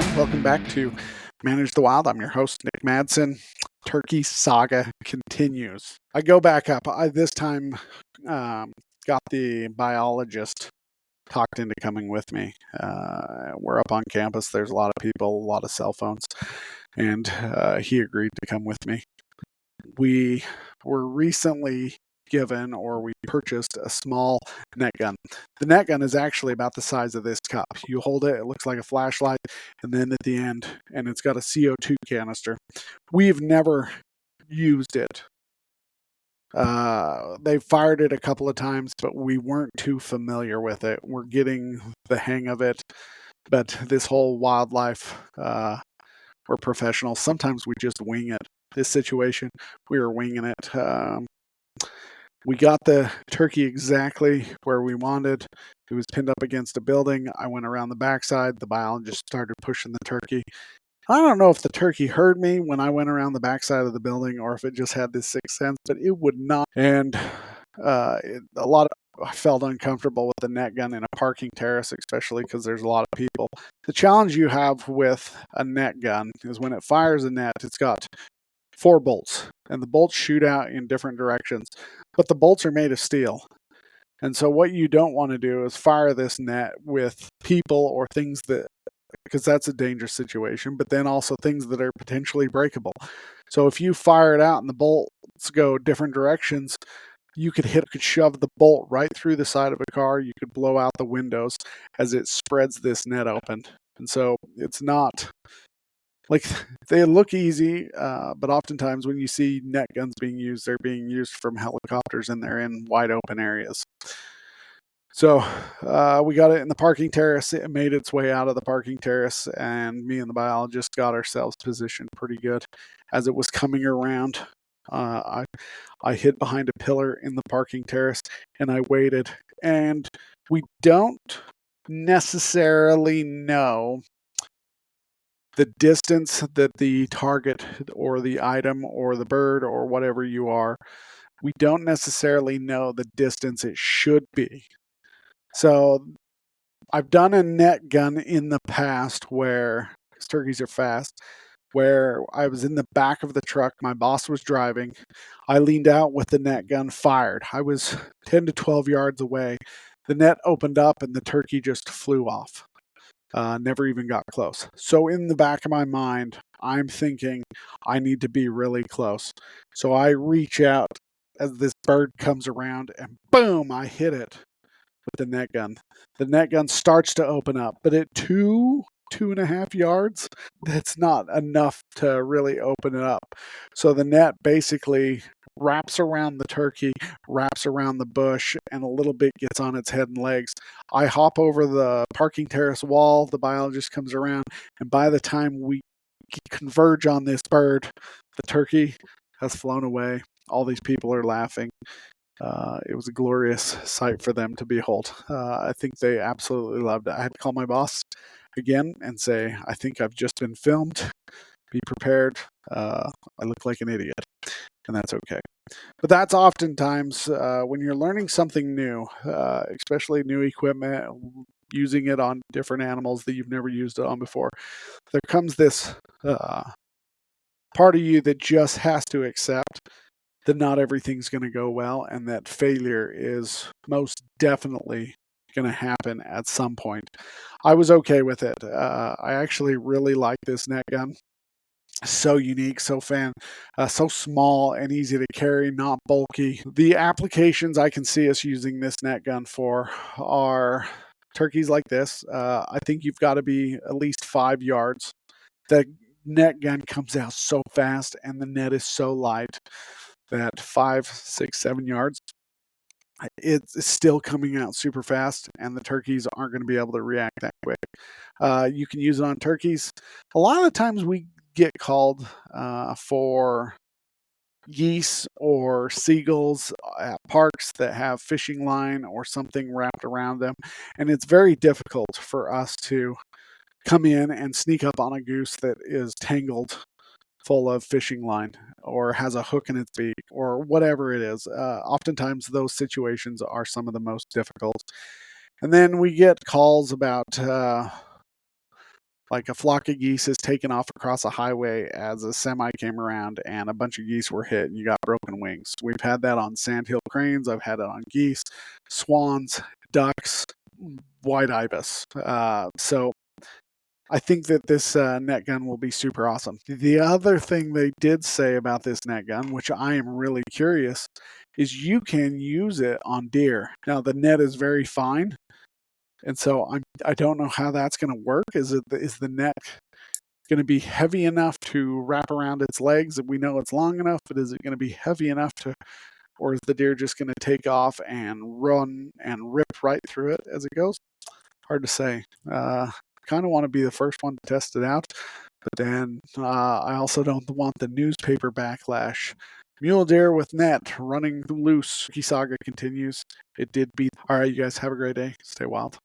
everyone. Welcome back to Manage the Wild. I'm your host, Nick Madsen. Turkey saga continues. I go back up. I this time got the biologist talked into coming with me. We're up on campus. There's a lot of people, a lot of cell phones, and he agreed to come with me. We were recently given or we purchased a small net gun. The net gun is actually about the size of this cup. You hold it, it looks like a flashlight, and then at the end, and it's got a CO2 canister. We've never used it. They fired it a couple of times, but we weren't too familiar with it. We're getting the hang of it. But this whole wildlife, we're professionals. Sometimes we just wing it. This situation, we were winging it. We got the turkey exactly where we wanted. It was pinned up against a building. I went around the backside. The biologist started pushing the turkey. I don't know if the turkey heard me when I went around the backside of the building or if it just had this sixth sense, but it would not. And I felt uncomfortable with the net gun in a parking terrace, especially because there's a lot of people. The challenge you have with a net gun is when it fires a net, it's got 4 bolts, and the bolts shoot out in different directions, but the bolts are made of steel. And so what you don't want to do is fire this net with people or things that, because that's a dangerous situation, but then also things that are potentially breakable. So if you fire it out and the bolts go different directions, you could shove the bolt right through the side of a car. You could blow out the windows as it spreads this net open. And so it's not like they look easy, but oftentimes when you see net guns being used, they're being used from helicopters and they're in wide open areas. So we got it in the parking terrace. It made its way out of the parking terrace, and me and the biologist got ourselves positioned pretty good. As it was coming around, I hid behind a pillar in the parking terrace, and I waited. And we don't necessarily know the distance that the target or the item or the bird or whatever you are, we don't necessarily know the distance it should be. So I've done a net gun in the past where, because turkeys are fast, where I was in the back of the truck, my boss was driving, I leaned out with the net gun, fired. I was 10 to 12 yards away. The net opened up and the turkey just flew off. Never even got close. So in the back of my mind, I'm thinking I need to be really close. So I reach out as this bird comes around and boom, I hit it with the net gun. The net gun starts to open up, but at 2.5 yards, that's not enough to really open it up. So the net basically wraps around the turkey, wraps around the bush, and a little bit gets on its head and legs. I hop over the parking terrace wall, the biologist comes around, and by the time we converge on this bird, the turkey has flown away. All these people are laughing. It was a glorious sight for them to behold. I think they absolutely loved it. I had to call my boss again and say, I think I've just been filmed. Be prepared. I look like an idiot, and that's okay. But that's oftentimes when you're learning something new, especially new equipment, using it on different animals that you've never used it on before, there comes this part of you that just has to accept that not everything's going to go well and that failure is most definitely going to happen at some point. I was okay with it. I actually really like this net gun. So unique, so small and easy to carry, not bulky. The applications I can see us using this net gun for are turkeys like this. I think you've got to be at least 5 yards. The net gun comes out so fast and the net is so light that 5, 6, 7 yards, it's still coming out super fast, and the turkeys aren't going to be able to react that quick. You can use it on turkeys. A lot of the times we get called for geese or seagulls at parks that have fishing line or something wrapped around them, and it's very difficult for us to come in and sneak up on a goose that is tangled full of fishing line or has a hook in its beak or whatever it is. Oftentimes those situations are some of the most difficult. And then we get calls about Like a flock of geese is taken off across a highway as a semi came around and a bunch of geese were hit and you got broken wings. We've had that on sandhill cranes. I've had it on geese, swans, ducks, white ibis. So I think that this net gun will be super awesome. The other thing they did say about this net gun, which I am really curious, is you can use it on deer. Now the net is very fine, and so I don't know how that's going to work. Is the net going to be heavy enough to wrap around its legs? We know it's long enough, but is it going to be heavy enough to, or is the deer just going to take off and run and rip right through it as it goes? Hard to say. Kind of want to be the first one to test it out, but then I also don't want the newspaper backlash. Mule deer with net running loose. Saga continues. It did beat. All right, you guys have a great day. Stay wild.